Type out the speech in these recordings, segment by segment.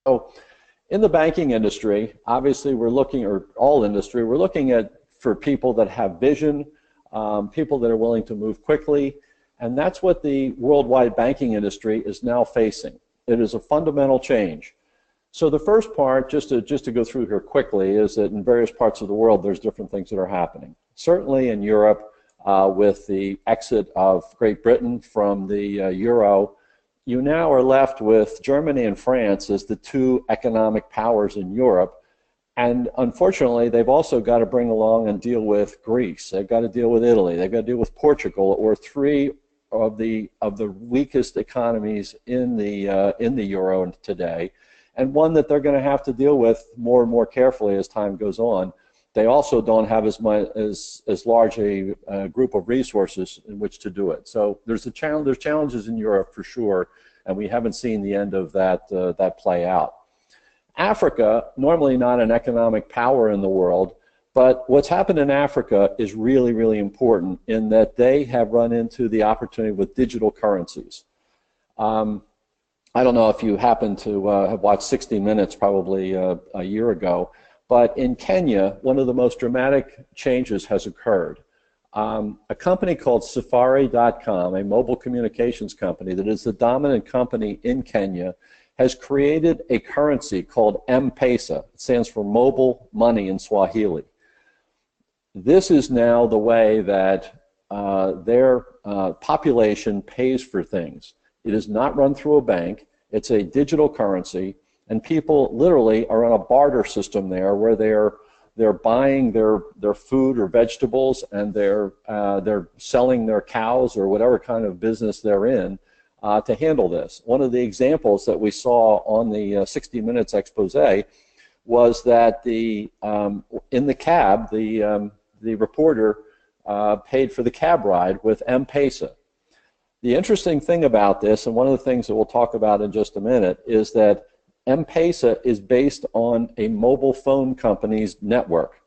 So in the banking industry, obviously we're looking, or all industry, we're looking at for people that have vision, people that are willing to move quickly, and that's what the worldwide banking industry is now facing. It is a fundamental change. So the first part, just to go through here quickly, is that in various parts of the world there's different things that are happening. Certainly in Europe, with the exit of Great Britain from the euro, you now are left with Germany and France as the two economic powers in Europe. And unfortunately, they've also got to bring along and deal with Greece. They've got to deal with Italy. They've got to deal with Portugal, or three of the weakest economies in the euro today, and one that they're going to have to deal with more and more carefully as time goes on. They also don't have as large a group of resources in which to do it. So there's challenges in Europe for sure, and we haven't seen the end of that play out. Africa, normally not an economic power in the world, but what's happened in Africa is really, really important in that they have run into the opportunity with digital currencies. I don't know if you happen to have watched 60 Minutes probably a year ago, but in Kenya, one of the most dramatic changes has occurred. A company called Safari.com, a mobile communications company that is the dominant company in Kenya, has created a currency called M-Pesa. It stands for mobile money in Swahili. This is now the way that their population pays for things. It is not run through a bank. It's a digital currency, and people literally are on a barter system there where they're buying their food or vegetables, and they're selling their cows or whatever kind of business they're in to handle this. One of the examples that we saw on the 60 Minutes expose was that in the cab, the reporter paid for the cab ride with M-Pesa. The interesting thing about this, and one of the things that we'll talk about in just a minute, is that M-Pesa is based on a mobile phone company's network.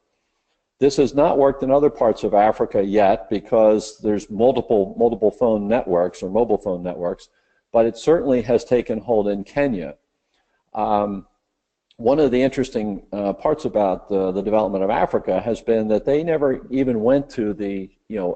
This has not worked in other parts of Africa yet because there's multiple phone networks or mobile phone networks, but it certainly has taken hold in Kenya. One of the interesting parts about the development of Africa has been that they never even went to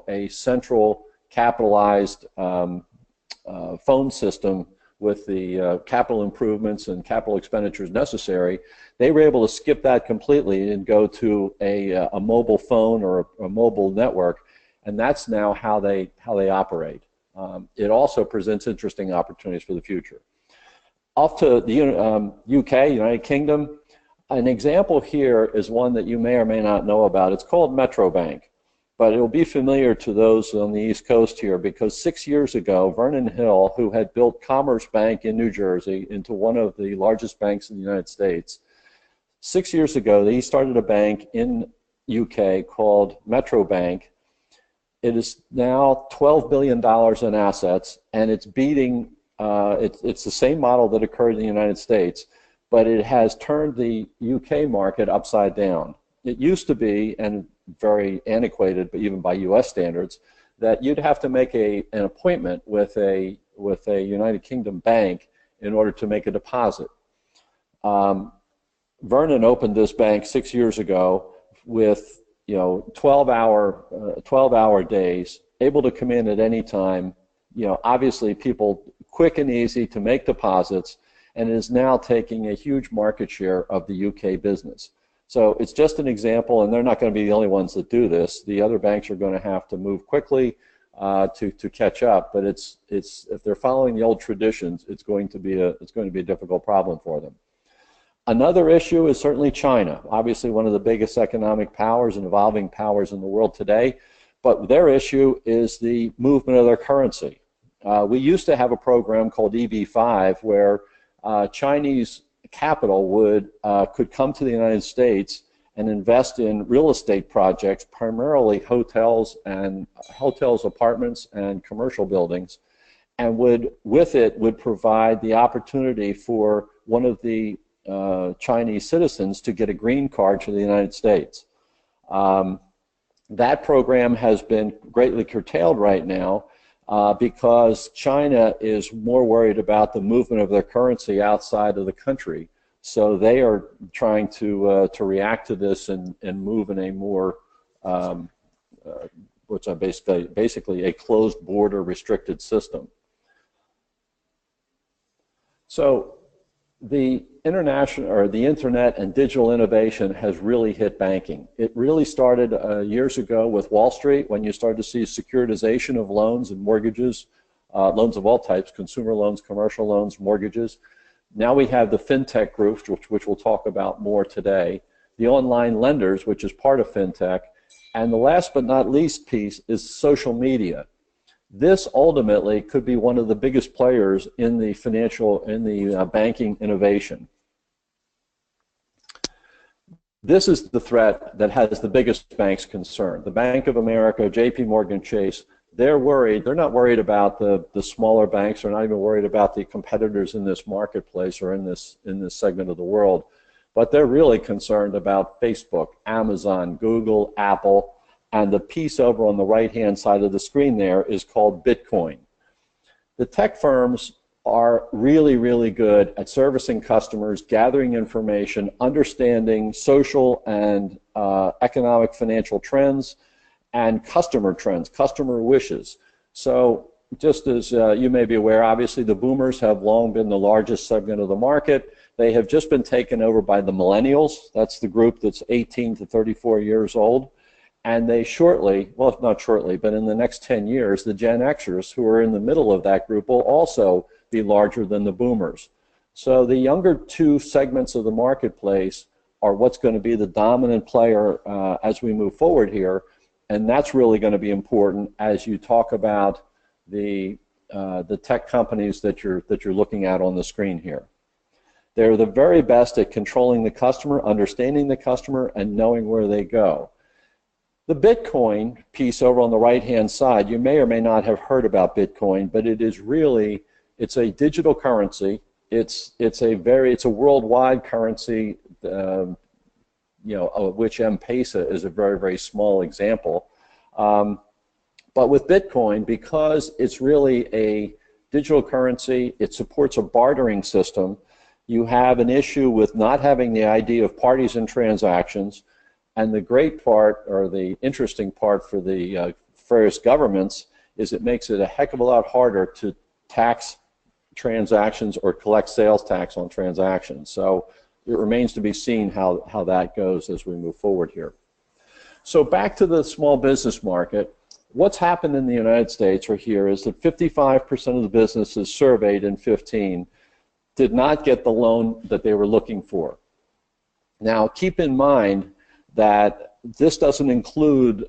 a central capitalized phone system with the capital improvements and capital expenditures necessary. They were able to skip that completely and go to a mobile phone or a mobile network, and that's now how they operate. It also presents interesting opportunities for the future. Off to the UK, United Kingdom, an example here is one that you may or may not know about. It's called Metro Bank, but it will be familiar to those on the East Coast here because 6 years ago, Vernon Hill, who had built Commerce Bank in New Jersey into one of the largest banks in the United States, 6 years ago, he started a bank in UK called Metro Bank. It is now $12 billion in assets, and it's beating, it's the same model that occurred in the United States, but it has turned the UK market upside down. It used to be, and very antiquated, but even by U.S. standards, that you'd have to make an appointment with a United Kingdom bank in order to make a deposit. Vernon opened this bank 6 years ago with 12-hour days, able to come in at any time. Obviously people quick and easy to make deposits, and is now taking a huge market share of the UK business. So it's just an example, and they're not going to be the only ones that do this. The other banks are going to have to move quickly to catch up. But if they're following the old traditions, it's going to be a difficult problem for them. Another issue is certainly China, obviously one of the biggest economic powers and evolving powers in the world today. But their issue is the movement of their currency. We used to have a program called EB5 where Chinese capital could come to the United States and invest in real estate projects, primarily hotels, apartments, and commercial buildings, and would provide the opportunity for one of the Chinese citizens to get a green card to the United States. That program has been greatly curtailed right now because China is more worried about the movement of their currency outside of the country So they are trying to react to this and move in a more which are basically a closed border restricted system. So the internet and digital innovation has really hit banking. It really started years ago with Wall Street, when you started to see securitization of loans and mortgages, loans of all types, consumer loans, commercial loans, mortgages. Now we have the Fintech groups, which we'll talk about more today, the online lenders, which is part of Fintech, and the last but not least piece is social media. This ultimately could be one of the biggest players in the banking innovation. This is the threat that has the biggest banks concerned. The Bank of America, JP Morgan Chase, they're worried. They're not worried about the smaller banks. They're not even worried about the competitors in this marketplace or in this segment of the world. But they're really concerned about Facebook, Amazon, Google, Apple, and the piece over on the right-hand side of the screen there is called Bitcoin. The tech firms are really, really good at servicing customers, gathering information, understanding social and economic financial trends, and customer trends, customer wishes. So just as you may be aware, obviously the boomers have long been the largest segment of the market. They have just been taken over by the millennials. That's the group that's 18 to 34 years old. And they shortly, well, not shortly, but in the next 10 years, the Gen Xers, who are in the middle of that group, will also be larger than the boomers. So the younger two segments of the marketplace are what's going to be the dominant player as we move forward here. And that's really going to be important as you talk about the tech companies that you're looking at on the screen here. They're the very best at controlling the customer, understanding the customer, and knowing where they go. The Bitcoin piece over on the right-hand side, you may or may not have heard about Bitcoin, but it is really, it's a digital currency. It's a worldwide currency, of which M-Pesa is a very, very small example. But with Bitcoin, because it's really a digital currency, it supports a bartering system. You have an issue with not having the ID of parties and transactions, and the great part, or the interesting part for the various governments, is it makes it a heck of a lot harder to tax transactions or collect sales tax on transactions. So it remains to be seen how that goes as we move forward here. So back to the small business market, what's happened in the United States or here is that 55% of the businesses surveyed in 2015 did not get the loan that they were looking for. Now keep in mind that this doesn't include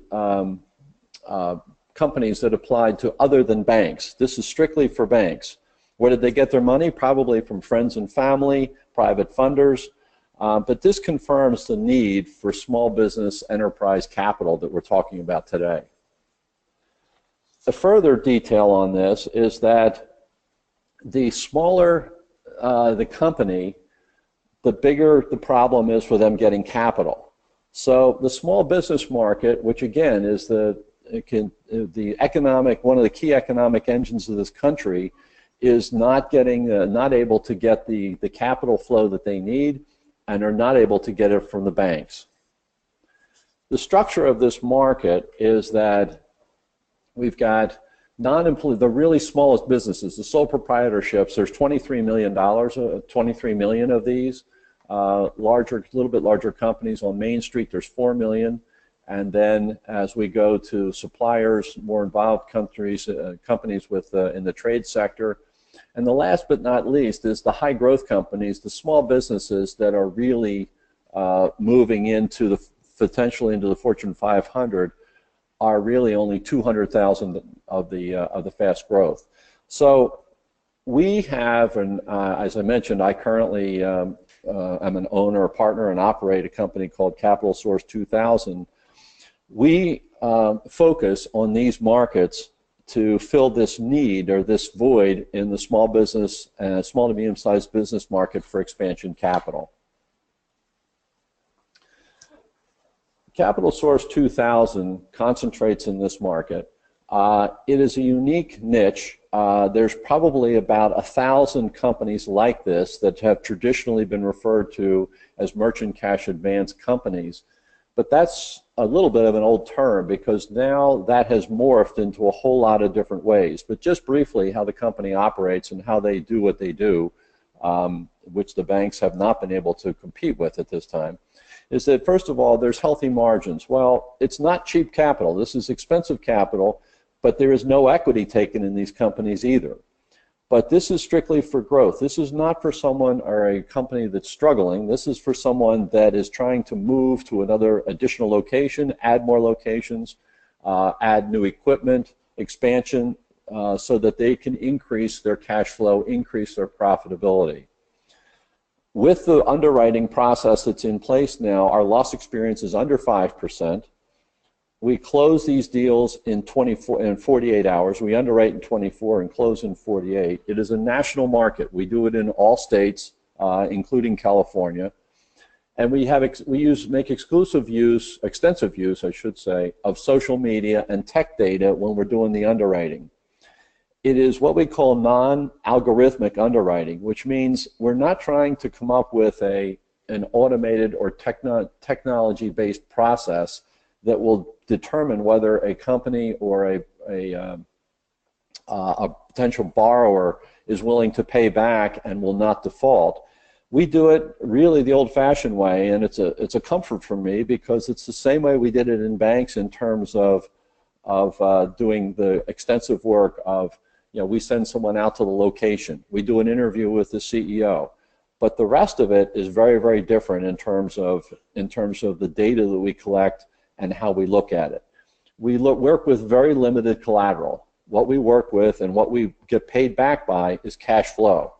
companies that applied to other than banks. This is strictly for banks. Where did they get their money? Probably from friends and family, private funders, but this confirms the need for small business enterprise capital that we're talking about today. The further detail on this is that the smaller the company, the bigger the problem is for them getting capital. So the small business market, which again is one of the key economic engines of this country, is not able to get the capital flow that they need, and are not able to get it from the banks. The structure of this market is that we've got the really smallest businesses, the sole proprietorships. There's $23 million of these. Little bit larger companies on Main Street, there's 4 million. And then as we go to suppliers, more involved companies with in the trade sector. And the last but not least is the high growth companies, the small businesses that are really moving into potentially into the Fortune 500 are really only 200,000 of the fast growth. So we have, and as I mentioned, I currently I'm an owner, a partner, and operate a company called CapitalSource 2000. We focus on these markets to fill this need or this void in the small business, small to medium-sized business market for expansion capital. CapitalSource 2000 concentrates in this market. It is a unique niche. There's probably about 1,000 companies like this that have traditionally been referred to as merchant cash advance companies. But that's a little bit of an old term because now that has morphed into a whole lot of different ways. But just briefly, how the company operates and how they do what they do, which the banks have not been able to compete with at this time, is that first of all, there's healthy margins. Well, it's not cheap capital. This is expensive capital, but there is no equity taken in these companies either. But this is strictly for growth. This is not for someone or a company that's struggling. This is for someone that is trying to move to another additional location, add more locations, add new equipment, expansion, so that they can increase their cash flow, increase their profitability. With the underwriting process that's in place now, our loss experience is under 5%. We close these deals in 48 hours. We underwrite in 24 and close in 48. It is a national market. We do it in all states, including California. And we make extensive use, I should say, of social media and tech data when we're doing the underwriting. It is what we call non-algorithmic underwriting, which means we're not trying to come up with an automated or technology-based process that will determine whether a company or a potential borrower is willing to pay back and will not default. We do it really the old-fashioned way, and it's a comfort for me because it's the same way we did it in banks in terms of doing the extensive work of, we send someone out to the location. We do an interview with the CEO. But the rest of it is very, very different in terms of the data that we collect and how we look at it. We work with very limited collateral. What we work with and what we get paid back by is cash flow.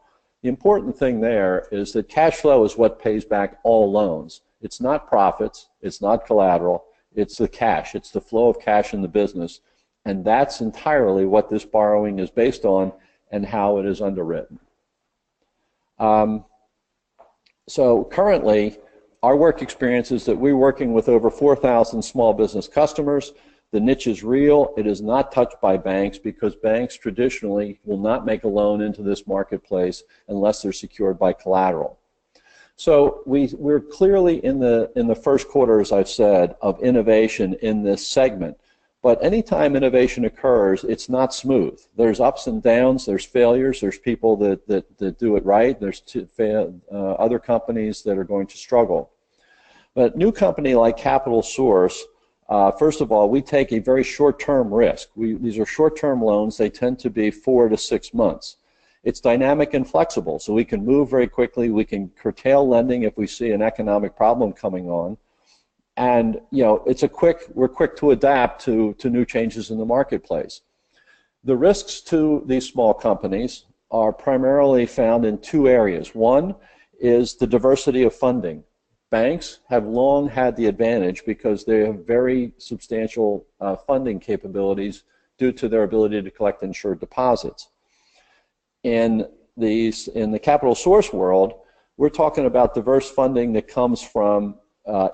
The important thing there is that cash flow is what pays back all loans. It's not profits, it's not collateral, it's the cash, it's the flow of cash in the business, and that's entirely what this borrowing is based on and how it is underwritten. So currently, our work experience is that we're working with over 4,000 small business customers. The niche is real. It is not touched by banks because banks traditionally will not make a loan into this marketplace unless they're secured by collateral. So we're clearly in the first quarter, as I've said, of innovation in this segment. But anytime innovation occurs, it's not smooth. There's ups and downs, there's failures, there's people that do it right, there's other companies that are going to struggle. But a new company like CapitalSource, first of all, we take a very short-term risk. These are short-term loans. They tend to be 4 to 6 months. It's dynamic and flexible, so we can move very quickly. We can curtail lending if we see an economic problem coming on. And we're quick to adapt to new changes in the marketplace. The risks to these small companies are primarily found in two areas. One is the diversity of funding. Banks have long had the advantage because they have very substantial funding capabilities due to their ability to collect insured deposits. In the CapitalSource world, we're talking about diverse funding that comes from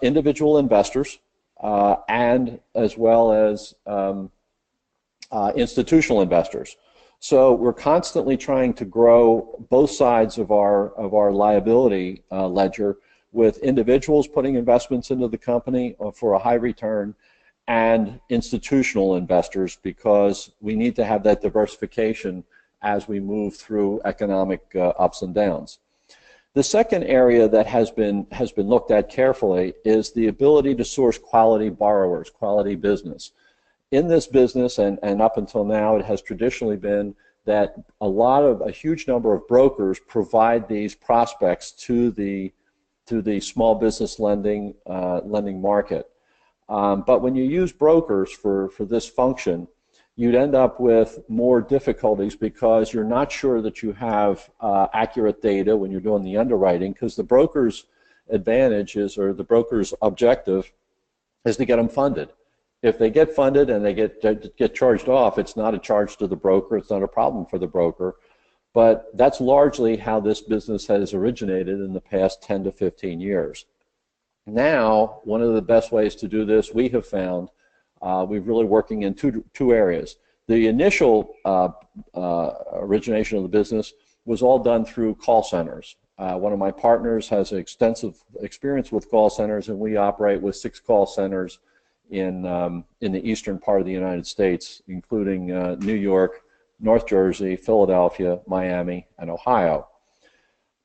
individual investors and as well as institutional investors. So we're constantly trying to grow both sides of our liability ledger, with individuals putting investments into the company for a high return and institutional investors, because we need to have that diversification as we move through economic ups and downs. The second area that has been looked at carefully is the ability to source quality borrowers, quality business. In this business, and up until now, it has traditionally been that a huge number of brokers provide these prospects to the small business lending market. But when you use brokers for this function, you'd end up with more difficulties because you're not sure that you have accurate data when you're doing the underwriting, because the broker's advantage is, or the broker's objective is to get them funded. If they get funded and they get charged off, it's not a charge to the broker, it's not a problem for the broker. But that's largely how this business has originated in the past 10 to 15 years. Now, one of the best ways to do this, we have found, we're really working in two areas. The initial origination of the business was all done through call centers. One of my partners has extensive experience with call centers, and we operate with 6 call centers in the eastern part of the United States, including New York, North Jersey, Philadelphia, Miami, and Ohio.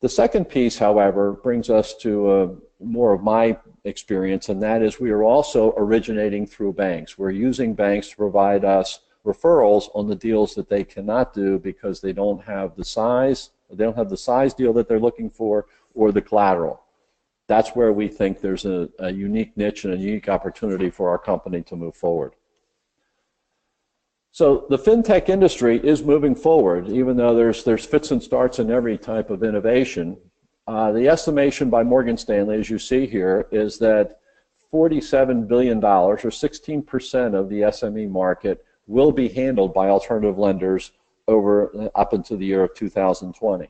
The second piece, however, brings us to more of my experience, and that is we are also originating through banks. We're using banks to provide us referrals on the deals that they cannot do because they don't have the size deal that they're looking for or the collateral. That's where we think there's a unique niche and a unique opportunity for our company to move forward. So the fintech industry is moving forward, even though there's fits and starts in every type of innovation. The estimation by Morgan Stanley, as you see here, is that $47 billion, or 16% of the SME market, will be handled by alternative lenders up until the year of 2020.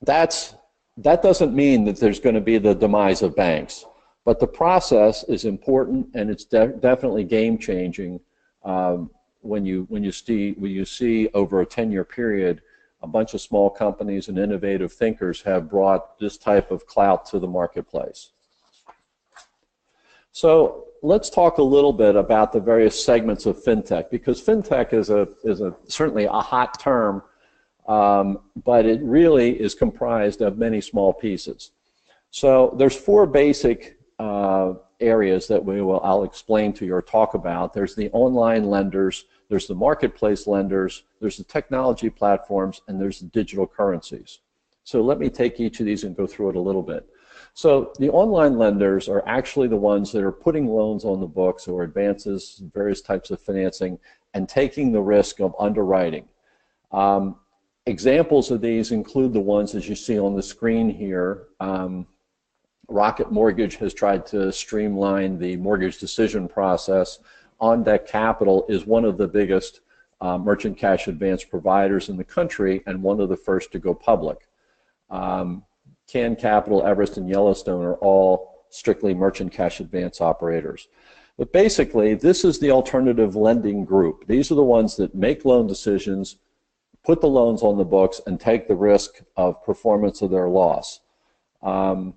That doesn't mean that there's going to be the demise of banks, but the process is important, and it's definitely game-changing when you see over a 10-year period a bunch of small companies and innovative thinkers have brought this type of clout to the marketplace. So let's talk a little bit about the various segments of fintech, because fintech is certainly a hot term, but it really is comprised of many small pieces. So there's 4 basic areas that I'll explain to you or talk about. There's the online lenders, there's the marketplace lenders, there's the technology platforms, and there's the digital currencies. So let me take each of these and go through it a little bit. So the online lenders are actually the ones that are putting loans on the books or advances, various types of financing, and taking the risk of underwriting. Examples of these include the ones that you see on the screen here. Rocket Mortgage has tried to streamline the mortgage decision process. On Deck Capital is one of the biggest merchant cash advance providers in the country and one of the first to go public. Can Capital, Everest, and Yellowstone are all strictly merchant cash advance operators. But basically, this is the alternative lending group. These are the ones that make loan decisions, put the loans on the books, and take the risk of performance of their loss. One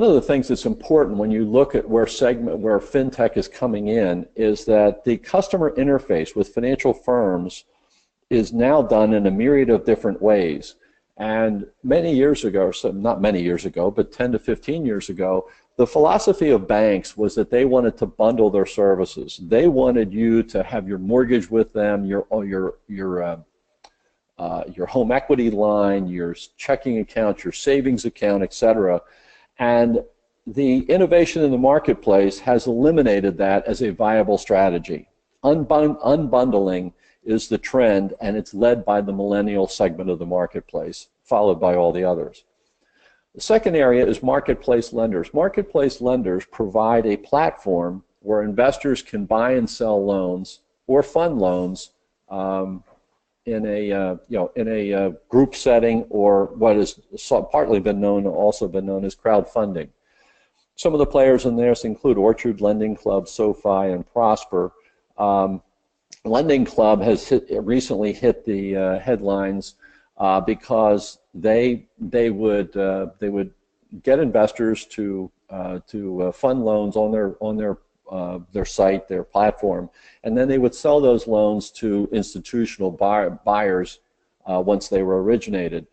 of the things that's important when you look at where fintech is coming in is that the customer interface with financial firms is now done in a myriad of different ways. And many years ago, so not many years ago, but 10 to 15 years ago, the philosophy of banks was that they wanted to bundle their services. They wanted you to have your mortgage with them, your home equity line, your checking account, your savings account, etc. And the innovation in the marketplace has eliminated that as a viable strategy. Unbundling is the trend, and it's led by the millennial segment of the marketplace, followed by all the others. The second area is marketplace lenders. Marketplace lenders provide a platform where investors can buy and sell loans or fund loans in a group setting, or what has partly been known, also been known as crowdfunding. Some of the players in this include Orchard Lending Club, SoFi, and Prosper. Lending Club has recently hit the headlines because they would get investors to fund loans on their site, their platform, and then they would sell those loans to institutional buyers once they were originated.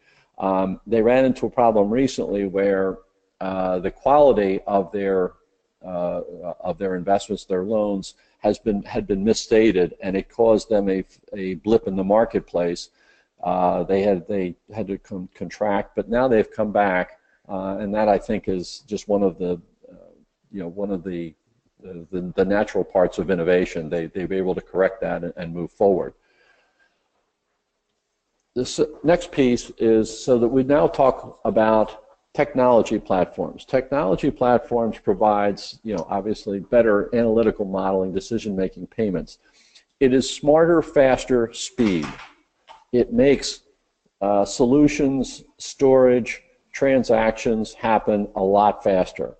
They ran into a problem recently where the quality of their investments, their loans, had been misstated, and it caused them a blip in the marketplace. They had to contract, but now they've come back, and that I think is just one of the natural parts of innovation. They've been able to correct that and move forward. This next piece is so that we now talk about technology platforms. Technology platforms provides, obviously better analytical modeling, decision-making, payments. It is smarter, faster, speed. It makes solutions, storage, transactions happen a lot faster.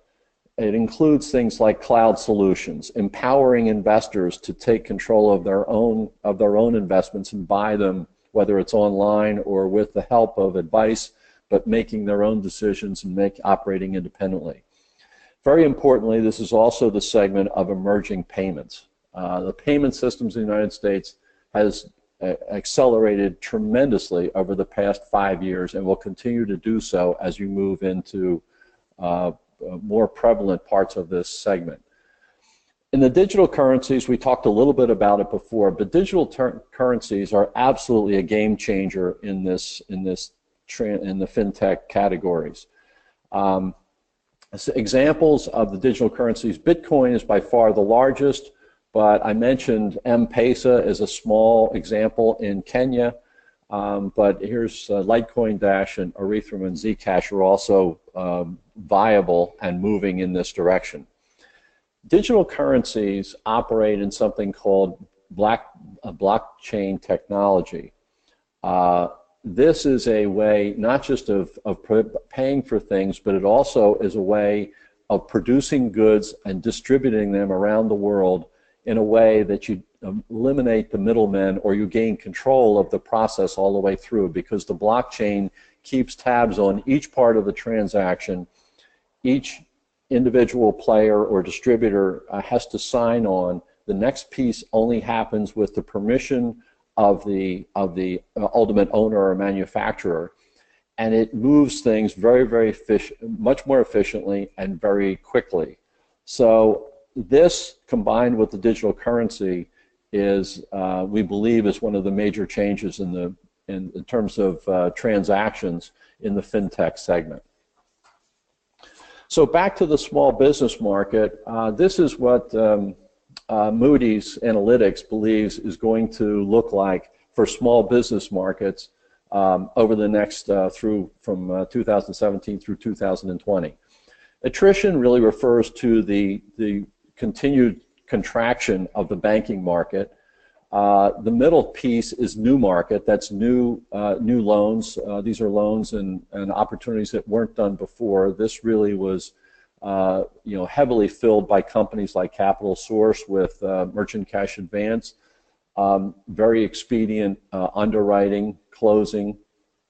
it includes things like cloud solutions, empowering investors to take control of their own investments and buy them, whether it's online or with the help of advice, but making their own decisions and operating independently. Very importantly, this is also the segment of emerging payments. The payment systems in the United States has accelerated tremendously over the past 5 years and will continue to do so as you move into more prevalent parts of this segment. In the digital currencies, we talked a little bit about it before, but digital currencies are absolutely a game changer in the fintech categories. Examples of the digital currencies, Bitcoin is by far the largest, but I mentioned M-Pesa is a small example in Kenya, but here's Litecoin Dash and Ethereum and Zcash are also viable and moving in this direction. Digital currencies operate in something called blockchain technology. This is a way not just of paying for things, but it also is a way of producing goods and distributing them around the world in a way that you eliminate the middlemen or you gain control of the process all the way through, because the blockchain keeps tabs on each part of the transaction. Each individual player or distributor has to sign on. The next piece only happens with the permission of the ultimate owner or manufacturer, and it moves things much more efficiently and very quickly. So this, combined with the digital currency, is we believe is one of the major changes in terms of transactions in the fintech segment. So back to the small business market, this is what Moody's Analytics believes is going to look like for small business markets over the next from 2017 through 2020. Attrition really refers to the continued contraction of the banking market. The middle piece is new market. That's new loans. These are loans and opportunities that weren't done before. This really was heavily filled by companies like CapitalSource with merchant cash advance, very expedient underwriting, closing,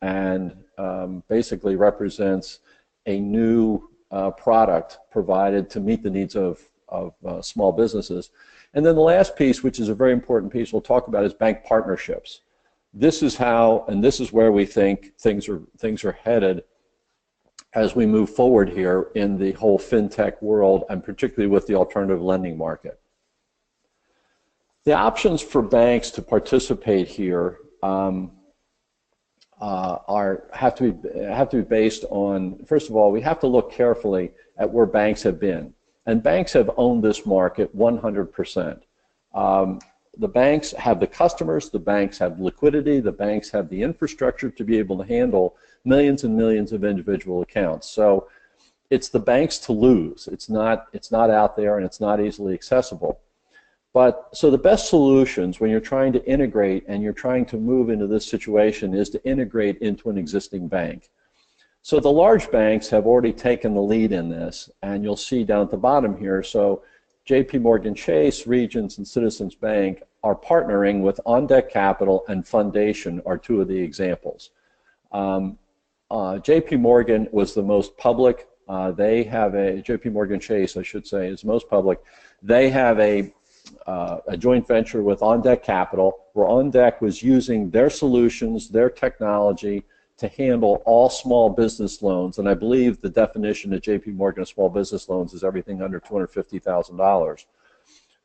and basically represents a new product provided to meet the needs of small businesses. And then the last piece, which is a very important piece we'll talk about, is bank partnerships. This is how, and this is where we think things are headed as we move forward here in the whole fintech world, and particularly with the alternative lending market. The options for banks to participate here have to be based on, first of all, we have to look carefully at where banks have been. And banks have owned this market 100%. The banks have the customers, the banks have liquidity, the banks have the infrastructure to be able to handle millions and millions of individual accounts. So it's the banks to lose. It's not out there and it's not easily accessible. So the best solutions when you're trying to integrate and you're trying to move into this situation is to integrate into an existing bank. So the large banks have already taken the lead in this, and you'll see down at the bottom here, so JP Chase, Regions, and Citizens Bank are partnering with On Deck Capital and Fundation are two of the examples. JP Morgan was the most public. They have JP Chase, I should say, is most public. They have a joint venture with On Deck Capital, where On Deck was using their solutions, their technology, to handle all small business loans, and I believe the definition at JP Morgan of small business loans is everything under $250,000.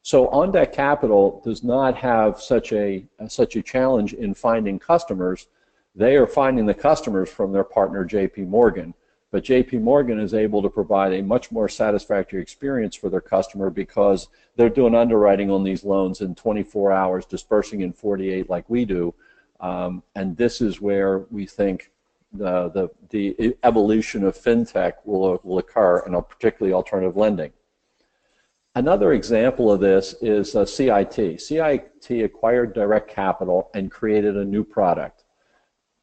So On Deck Capital does not have such a challenge in finding customers. They are finding the customers from their partner JP Morgan, but JP Morgan is able to provide a much more satisfactory experience for their customer because they're doing underwriting on these loans in 24 hours, dispersing in 48 like we do. And this is where we think the evolution of fintech will occur, and particularly alternative lending. Another example of this is CIT. CIT acquired Direct Capital and created a new product.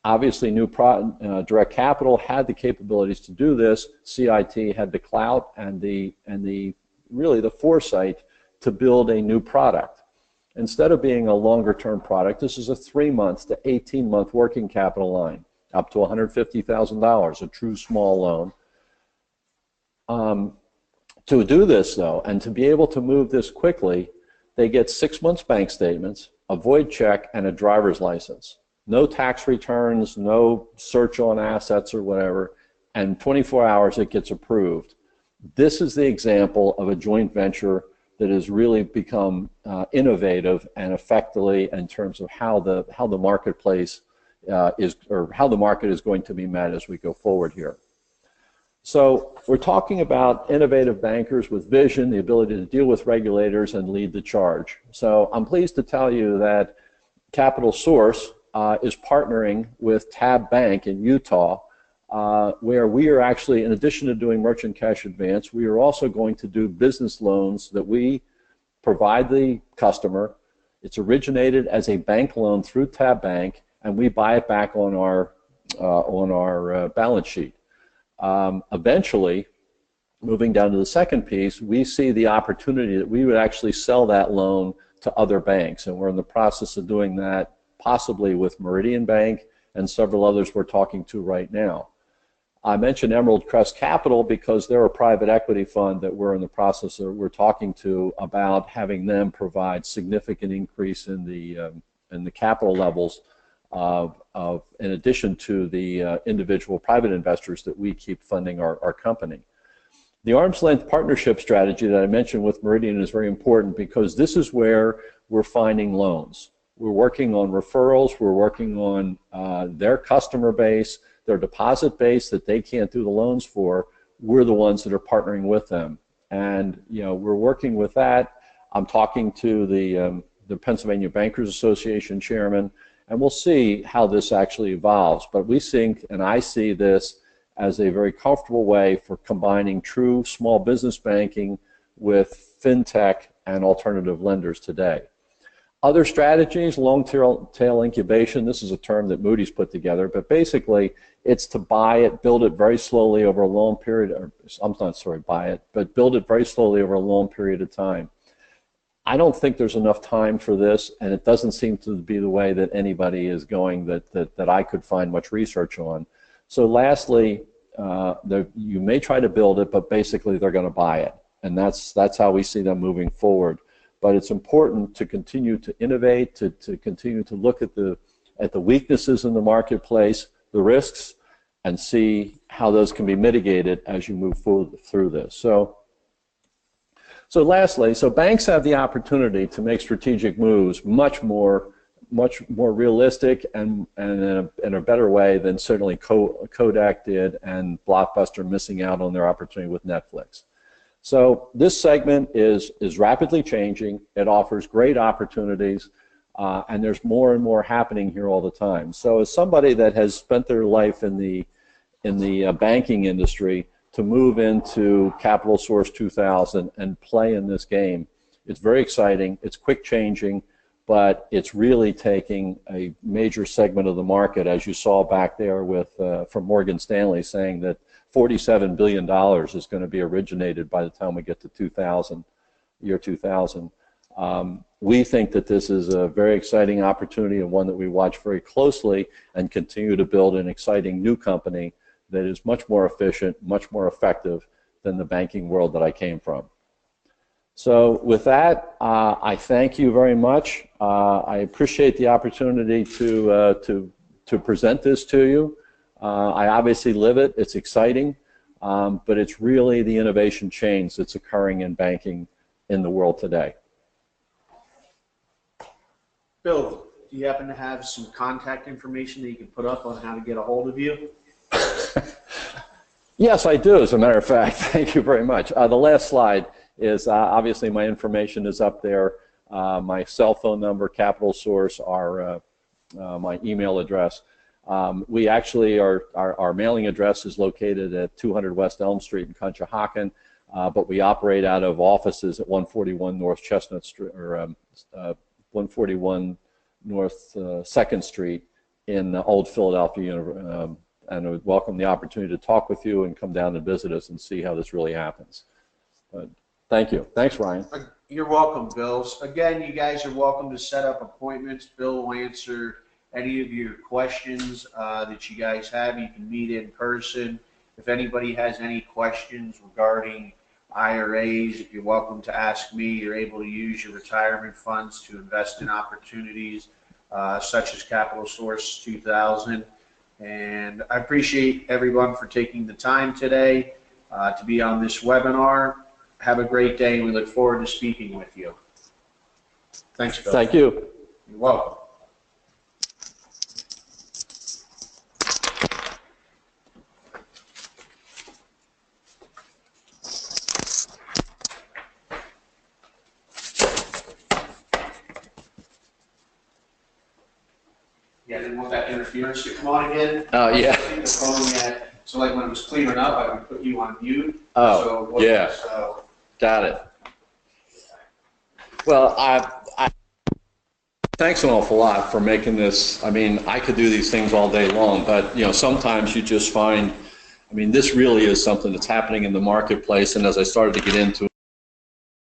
Obviously, Direct Capital had the capabilities to do this. CIT had the clout and really the foresight to build a new product. Instead of being a longer-term product, this is a 3-month to 18-month working capital line, up to $150,000, a true small loan. To do this, though, and to be able to move this quickly, they get 6 months bank statements, a void check, and a driver's license. No tax returns, no search on assets or whatever, and 24 hours it gets approved. This is the example of a joint venture that has really become innovative and effectively in terms of how the marketplace how the market is going to be met as we go forward here. So we're talking about innovative bankers with vision, the ability to deal with regulators and lead the charge. So I'm pleased to tell you that CapitalSource is partnering with Tab Bank in Utah, where we are actually, in addition to doing merchant cash advance, we are also going to do business loans that we provide the customer. It's originated as a bank loan through Tab Bank, and we buy it back on our balance sheet. Eventually, moving down to the second piece, we see the opportunity that we would actually sell that loan to other banks, and we're in the process of doing that possibly with Meridian Bank and several others we're talking to right now. I mentioned Emerald Crest Capital because they're a private equity fund that we're in the process of, we're talking to about having them provide significant increase in the capital levels in addition to the individual private investors that we keep funding our company. The arm's length partnership strategy that I mentioned with Meridian is very important because this is where we're finding loans. We're working on referrals, we're working on their customer base, their deposit base that they can't do the loans for. We're the ones that are partnering with them. And we're working with that. I'm talking to the Pennsylvania Bankers Association chairman, and we'll see how this actually evolves. But we think, and I see this as a very comfortable way for combining true small business banking with fintech and alternative lenders today. Other strategies, long tail incubation, this is a term that Moody's put together, but basically it's to buy it, build it very slowly over a long period, or I'm not sorry, buy it, but build it very slowly over a long period of time. I don't think there's enough time for this, and it doesn't seem to be the way that anybody is going that I could find much research on. So lastly, you may try to build it, but basically they're going to buy it, and that's how we see them moving forward. But it's important to continue to innovate, to continue to look at the weaknesses in the marketplace, the risks, and see how those can be mitigated as you move forward through this. So lastly, banks have the opportunity to make strategic moves much more realistic and in a better way than certainly Kodak did and Blockbuster missing out on their opportunity with Netflix. So this segment is rapidly changing. It offers great opportunities, and there's more and more happening here all the time. So as somebody that has spent their life in the banking industry, to move into CapitalSource 2000 and play in this game, it's very exciting. It's quick changing, but it's really taking a major segment of the market, as you saw back there with from Morgan Stanley saying that $47 billion is going to be originated by the time we get to year 2000. We think that this is a very exciting opportunity and one that we watch very closely and continue to build an exciting new company that is much more efficient, much more effective than the banking world that I came from. So with that, I thank you very much. I appreciate the opportunity to present this to you. I obviously live it. It's exciting, but it's really the innovation change that's occurring in banking in the world today. Bill, do you happen to have some contact information that you can put up on how to get a hold of you? Yes, I do, as a matter of fact. Thank you very much. The last slide is obviously my information is up there. My cell phone number, CapitalSource, my email address. We actually our mailing address is located at 200 West Elm Street in Conshohocken, but we operate out of offices at 141 North Chestnut Street, or 141 North 2nd Street in Old Philadelphia, and I would welcome the opportunity to talk with you and come down and visit us and see how this really happens. But thank you. Thanks, Ryan. You're welcome, Bill. Again, you guys are welcome to set up appointments. Bill will answer any of your questions that you guys have. You can meet in person. If anybody has any questions regarding IRAs, you're welcome to ask me. You're able to use your retirement funds to invest in opportunities such as CapitalSource 2000. And I appreciate everyone for taking the time today to be on this webinar. Have a great day, and we look forward to speaking with you. Thanks, Bill. Thank you. You're welcome. Yeah, I didn't want that interference to come on again. Oh, yeah. The phone yet. So like when it was clearing up, I would put you on mute. Oh, so yeah. So. Got it. Well, thanks an awful lot for making this. I mean, I could do these things all day long, but sometimes you just find, I mean, this really is something that's happening in the marketplace, and as I started to get into